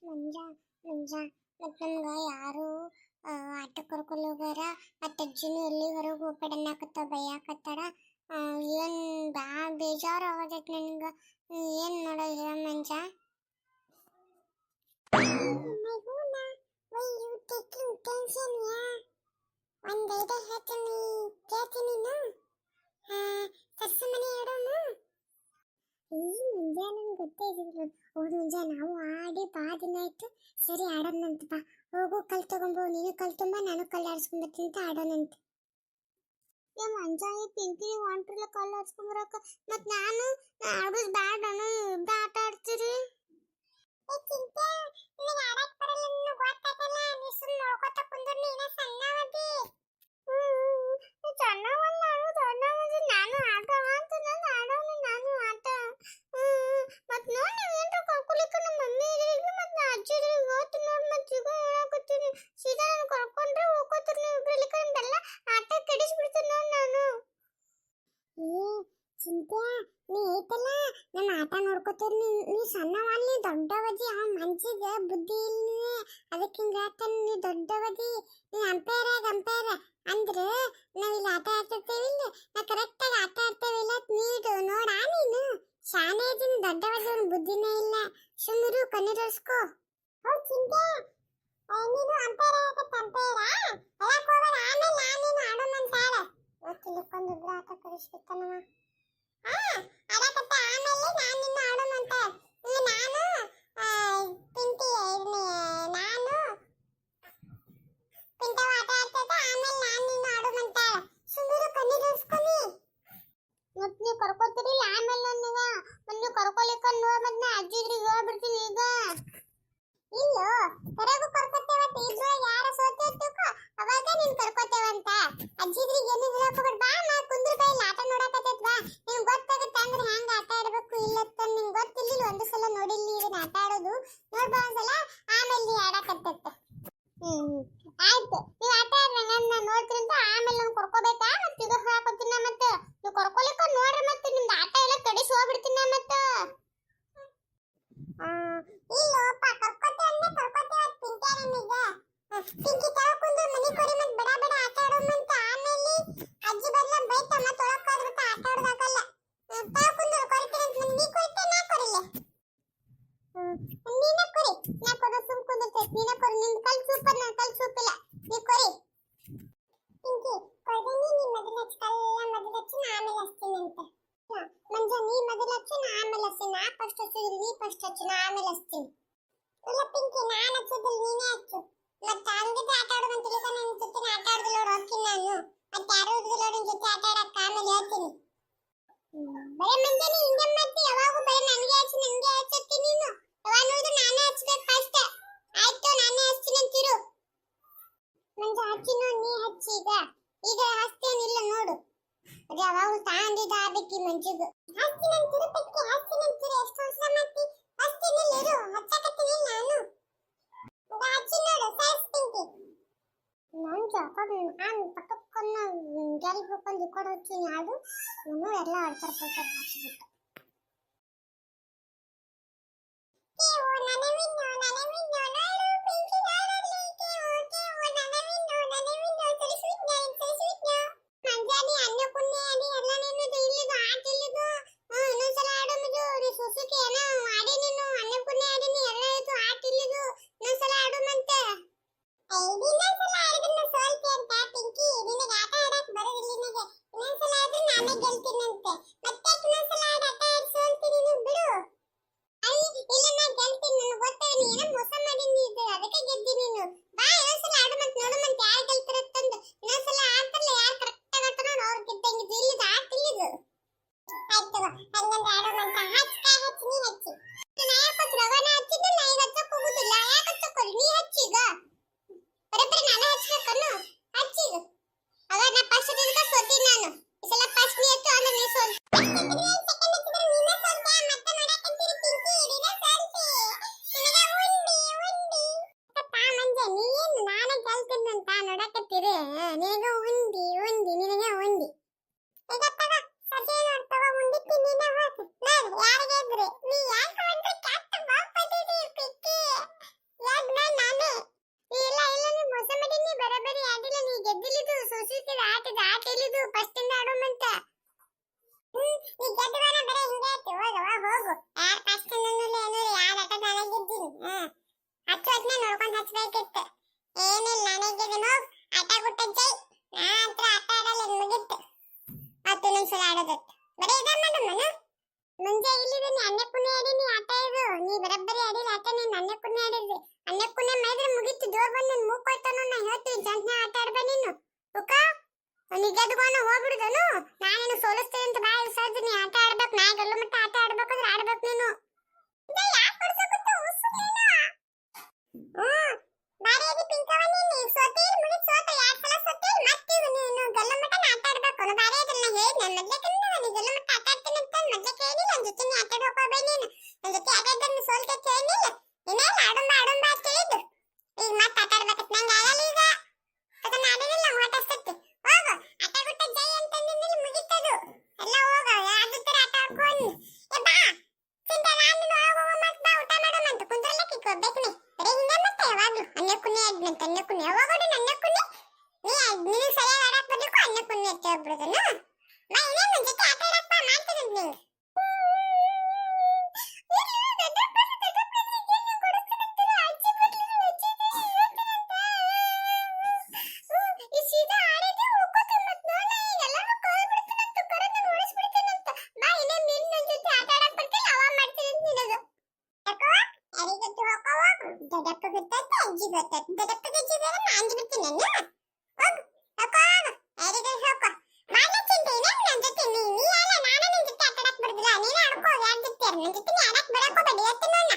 ಮುಂಜ ಮುಂಜ ಮತ್ತು ನಮ್ಗೆ ಯಾರು ಆಟ ಕರ್ಕೊಂಡು ಹೋಗ್ಯಾರ. ಮತ್ತು ಅಜ್ಜಿನೂ ಎಲ್ಲಿ ಹೊರಗೆ ಹೋಗ್ಬೇಡ ಅನ್ನಕತ್ತ ಬೈಯಾಕತ್ತಾರ. ಏನು ಭಾಳ ಬೇಜಾರು ಆಗತೈತಿ ನನಗೆ. ಏನು ಮಾಡೋದು ಮಂಜ? ಒಂದೈದ ಹೇಳ್ತೀನಿ ಕೇಳ್ತೀನಿ ಸರ್ಸ ಮನೆ ಆಡೋಣ. ಈ ಮುಂಜಾ ನನ್ಗೆ ಗೊತ್ತೇ ಇದ್ದಿಲ್ಲ. ಹೋದ ಮುಂಜಾ ನಾವು ಆಡಿ ಬಾ ದಿನ ಆಯ್ತು. ಸರಿ ಆಡೋಣಂತ ಬಾ. ಹೋಗು ಕಲ್ ತಗೊಂಬೋ, ನೀನು ಕಲ್ ತುಂಬ ನಾನು ಕಲ್ಲು ಆಡಿಸ್ಕೊಂಬತ್ತೀನಿ ಅಂತ ಆಡೋಣಂತ. ಮಂಜಾಯಿ ಪಿಂಕಿ ಹೊಂಟ್ರಲ್ಲ ಕಲ್ಲು ಆಡಿಸ್ಕೊಂಬರಕ. ಮತ್ತು ನಾನು ಆಡೋದು ಬ್ಯಾಡ ಇಬ್ಬ ಆಟ ಆಡ್ತೀರಿ. ಚಿಂತೆ ನೀ ಐತಲ್ಲ ನನ್ನ ಆಟ ನೋಡ್ಕೋತೀರಿ. ನೀ ಸಣ್ಣವಲ್ಲಿ ದೊಡ್ಡವದಿ. ಅವ ಮಂಜಿಗೆ ಬುದ್ಧಿ ಇಲ್ಲ, ಅದಕ್ಕೆ ಹಿಂಗೆ ಆಡ್ತಾನೆ. ನೀ ದೊಡ್ಡವದಿ, ನೀ ಅಂಪೈರ್ ಅಂದ್ರೆ ನಾವಿಲ್ಲಿ ಆಟ ಆಡ್ತಿರ್ತೇವೆ. ಇಲ್ಲ ನಾ ಕರೆಕ್ಟಾಗಿ ಆಟ ಆಡ್ತೇವಿಲ್ಲ. ನೀಡು ನೋಡ ನೀನು ಶಾನೆ ಇದೀನಿ. ದೊಡ್ಡವದಿ ಅವ್ನ ಬುದ್ಧಿನೇ ಇಲ್ಲ. ಸುಮ್ಮರು ಕಣ್ಣೀರಿಸ್ಕೋ. ಹೌದು ಚಿಂತೆ, ನೀನು ಅಂಪೈರ್ ಆಮೇಲೆ ನಾನೇನು ಆಡೋಣಂತಾಳ. ತಿಳ್ಕೊಂಡು ಇಬ್ಬರು ಆಟ ಕಳಿಸ್ಬಿಡ್ತಾನವ. ಆಡಕತ್ತ ಆಮೇಲೆ ನಾನು ನಿನ್ನ ಆಡೋಣಂತ. ನಾನು ಪಿಂಟಿ ನಾನು ಪಿಂಟವ ಆಟ ಆಡ್ತೈತ. ಆಮೇಲೆ ನಾನು ನಿನ್ನ ಆಡೋಣಂತ. ಸುಮ್ಮನೆ ಕಣ್ಣೀರಿಸ್ಕೊನಿ. ಮತ್ತೆ ನೀವು ಕರ್ಕೋತೀರಿಲ್ಲ ಆಮೇಲೆ ನೀವು ಕರ್ಕೊಲಿಕ್ಕ ನೋಡಿ. ಮತ್ತೆ ನಾ ಅಜ್ಜಿದ್ರಿಗೆ ಹೇಳ್ಬಿಡ್ತೀನಿ ಈಗ. ಇಲ್ಲೋ ಕರೆಗೂ ಕರ್ಕೋತೇವಂತ. ಇಬ್ರೊಳಗೆ ಯಾರ ಸೋತಿರ್ತೀವೋ ಅವಾಗ ನೀನು ಕರ್ಕೋತೇವಂತ. ಅಜ್ಜಿದ್ರಿಗೆ ಏನು ಹೇಳಕೋಬೇಡ. ಬಾ ನಾ ಕುಂದ್ರ ಕೈಲಿ ಆಟ ನೋಡಕತ್ತೈತ್ ಬಾ. ನಿಮ್ಗೆ ಗೊತ್ತಾಗುತ್ತೆ ಅಂದ್ರೆ ಹೆಂಗೆ ಆಟ ಆಡ್ಬೇಕು ಇಲ್ಲತ್ತ. ನಿಮ್ಗೆ ಗೊತ್ತಿಲ್ಲ. ಒಂದು ಸಲ ನೋಡಿಲ್ಲ ಇದನ್ನ ಆಟ ಆಡೋದು. ನೋಡ್ಬಾ ಒಂದ್ಸಲ ಆಮೇಲೆ ನೀ ಆಡಕತ್ತೈತೆ. ಆಯ್ತು, ನೀವು ಆಟ ಆಡ್ರಿ ನನ್ನ ನೋಡ್ತೀನಿ ಅಂತ. ಆಮೇಲೆ ನಾನು ಕರ್ಕೋಬೇಕಾ? ಮತ್ತೆ ಇದು ಹಾಕೋತೀನಿ. ಮತ್ತೆ ನೀವು ಕರ್ಕೊಲಿಕ್ಕ ನೋಡ್ರಿ. ಮತ್ತೆ ನಿಮ್ದು ಆಟ ಎಲ್ಲ ಕಡಿಸಿ ಹೋಗ್ಬಿಡ್ತೀನಿ ಮತ್ತೆ. ಇಲ್ಲೋಪ ಕರ್ಕೋತೆ ಅಂದ್ರೆ ಕರ್ಕೋತೆ. ಪಿಂಕಿ ನಿಮಗೆ ಪಿಂಕಿ ತಗೊಂಡು ಮನೆ ಕೊಡಿ. ಮತ್ತೆ ಬಡ ಬಡ ಆಟ ಆಡೋಣಂತ. ಆಮೇಲೆ ಅಜ್ಜಿ ಬದಲ ಬೈತ ಮತ್ತೆ ಒಳಕ್ಕಾದ್ಬಿಟ್ಟು ಆಟ ಆಡೋದಾಗಲ್ಲ. ತಗೊಂಡು ಕೊಡ್ತೀನಿ ಅಂತ. ನೀ ಕೊಡ್ತೆ ನಾ ಕೊರಿಲೆ? ನೀನ ಕೊರಿ. ನಾ ಕೊಡೋ ಸುಮ್ ಕುಂದಿರ್ತೈತಿ. ನೀನ ಕೊರಿ. ನಿಂದು ಕಲ್ ಸೂಪರ್, ನನ್ನ ಕಲ್ ಸೂಪಿಲ್ಲ. ನೀ ಕೊರಿ ಪಿಂಕಿ. ಕೊಡ್ತೀನಿ. ನೀ ಮೊದಲು ಹಚ್ಕಲ್ಲ. ಮೊದಲು ಹಚ್ಚಿ ನಾ ಆಮೇಲೆ ಹಚ್ತೀನಿ ಅಂತ. ಮಂಜ ನೀ ಮೊದಲು ಹಚ್ಚಿ ನಾ ಆಮೇಲೆ ಹಚ್ತೀನಿ. ನಾ ಫಸ್ಟ್ ಹಚ್ಚಿದ್ರೆ ನೀ ಫಸ್ಟ್ ಹಚ್ಚಿ ನಾ ಆಮೇಲೆ ಹಚ್ತೀನಿ. ಇಲ್ಲ ಪಿಂಕಿ, ನಾನು ಹಚ್ಚಿದ್ರೆ ನೀನೇ ಹಚ್ಚು. ಮತ್ತೆ ಹಂಗಿದ್ರೆ ಆಟ ಆಡೋದಂತ ತಿಳಿಕ. ನನ್ನ ಜೊತೆ ಆಟ ಆಡೋದಿಲ್ಲ ಹೋಗ್ತೀನಿ ನಾನು. ಮತ್ತೆ ಯಾರು ಇರೋದಿಲ್ಲ ನನ್ನ ಜೊತೆ ಆಟ ಆಡಕ್ಕೆ. ಆಮೇಲೆ ಹೇಳ್ತೀನಿ. ಬರೀ ಮಂಜ ನೀ ಹಿಂಗೆ ಮಾಡ್ತಿ. ಯಾವಾಗೂ ಬರೀ ನನಗೆ ಹಚ್ಚತ್ತಿ ನೀನು. ಯಾವಾಗ ನೋಡಿದ್ರೆ ನಾನೇ ಹಚ್ಬೇಕು ಫಸ್ಟ್. ಆಯ್ತು ನಾನೇ ಹಚ್ತೀನಿ ಅಂತಿರು. ಮಂಜ ಹಚ್ಚಿ ನೋಡಿ. ನೀ ಹಚ್ಚಿ ಈಗ ಹಚ್ತೇನಿಲ್ಲ ನೋಡು. ಅದು ಯಾವಾಗ ತಾಂಡಿದ ಅದಕ್ಕೆ ಮಂಜಿಗೆ ಹಚ್ತೀನಿ ಅಂತಿರು. ಪಕ್ಕೆ ಹಚ್ತೀನಿ ಅಂತಿರು. ಎಷ್ಟು ವರ್ಷ ಮಾಡ್ತಿ? ಹಚ್ತೀನಿಲ್ಲ ಇರು. ಹಚ್ಚಕತ್ತೀನಿ ನಾನು. ಹಚ್ಚಿ ನೋಡು ಸೈಸ್ ಪಿಂಕಿ. ಮಂಜ ನಾನು ಪಕ್ಕಕ್ಕೊಂದು ಗೆಲ್ ಹೋಗ್ಕೊಂಡು ಇಕ್ಕೊಂಡು ಹೋಗ್ತೀನಿ. ಅದು ನಾನು ಎಲ್ಲ ಆಡ್ತಾರೆ ಹಾಕಿಬಿಟ್ಟು. ನಿನಗೆ ಉಂಡಿ ಉಂಡಿ ನಿನಗೆ ಉಂಡಿ. ಈಗ ತಗ ಸಸಿ ನೋಡ್ತವ ಉಂಡಿ ತಿನ್ನಿನ ಹೋಗು. ನಾನು ಯಾರಿಗೆ ಇದ್ರೆ ನೀ ಯಾಕೆ ಹೊಂಟ್ರೆ ಕ್ಯಾಟ್ ಬಾಪದಿರಿ ಪಿಕ್ಕಿ. ಆಡ್ನಂತ ಅನ್ನ ಕುನ್ನಿ ಯಾವಾಗಲೂ ನನ್ನ ಕುನ್ನಿ ನೀನು ಸರಿಯಾಗಿ ಆಡಕ್ ಬರ್ಲಿಕ್ಕೂ ಅನ್ನ ಕುನ್ನಿ ಅಂತ ಹೇಳ್ಬಿಡುದನ ಬಾ ಇನ್ನೇ ನನ್ನ ಜೊತೆ ಆಟ ಆಡಕ್ ಬಾ ಮಾಡ್ತೀನಿ ನಿಂಗೆ ದೊಡ್ಡಪ್ಪ ಗೊತ್ತಾಯ್ತು ಅಜ್ಜಿ ಗೊತ್ತಾಯ್ತು ದೊಡ್ಡಪ್ಪಗೆ ಅಜ್ಜಿ ಬೇರೆ ನಾಂಜಿ ಬಿಡ್ತೀನಿ ನಾನು ಹೋಗು ಹೋಗು ಯಾರಿಗಾರು ಹೋಗು ಮಾಡ್ಲತ್ತಿಂತ ಏನೇನು ನನ್ನ ಜೊತೆ ನೀ ಅಲ್ಲ ನಾನು ನಿನ್ನ ಜೊತೆ ಆಟ ಆಡಕ್ ಬಿಡುದಿಲ್ಲ ನೀನು ಆಡ್ಕೋ ಯಾರ ಜೊತೆ ನನ್ನ ಜೊತೆ ನೀ ಆಡಕ್ ಬಿಡಕ್ ಹೋಗ್ಬೇಡಿ ಇವತ್ತು ನೋಡ